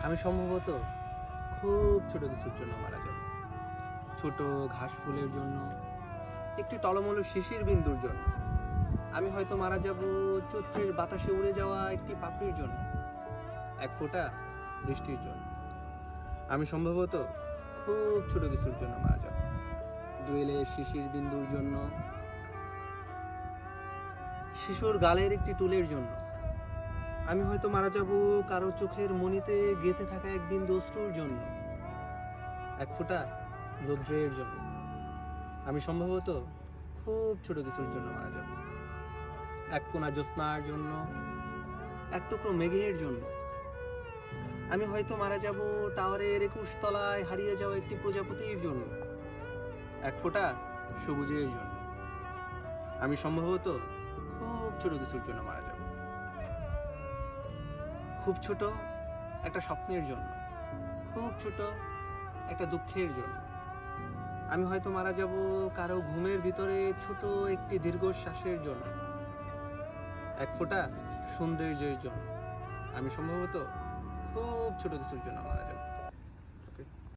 আমি সম্ভবত খুব ছোট কিছুর জন্য মারা যাব। ছোট ঘাস ফুলের জন্য, একটি টলমলো শিশির বিন্দুর জন্য। আমি হয়তো মারা যাব চৈত্রের বাতাসে উড়ে যাওয়া একটি পাপড়ির জন্য, এক ফোঁটা বৃষ্টির জন্য। আমি সম্ভবত খুব ছোট কিছুর জন্য মারা যাব। দোয়েলের শিশির বিন্দুর জন্য, শিশুর গালের একটি টুলের জন্য। আমি হয়তো মারা যাব কারো চোখের মণিতে গেঁথে থাকা এক বিন্দু অশ্রুর জন্য, এক ফোঁটা রৌদ্রের জন্য। আমি সম্ভবত খুব ছোট কিছুর জন্য মারা যাব। এক কোণা জ্যোৎস্নার জন্য, এক টুকরো মেঘের জন্য। আমি হয়তো মারা যাব টাওয়ারের 21 তলায় হারিয়ে যাওয়া একটি প্রজাপতির জন্য, এক ফোঁটা সবুজের জন্য। আমি সম্ভবত খুব ছোট কিছুর জন্য মারা যাব। খুব ছোট একটা স্বপ্নের জন্য, খুব ছোট একটা দুঃখের জন্য। আমি হয়তো মারা যাব কারো ঘুমের ভিতরে ছোট একটি দীর্ঘশ্বাসের জন্য, এক ফোঁটা সৌন্দর্যের জন্য। আমি সম্ভবত খুব ছোট কিছুর জন্য মারা যাব।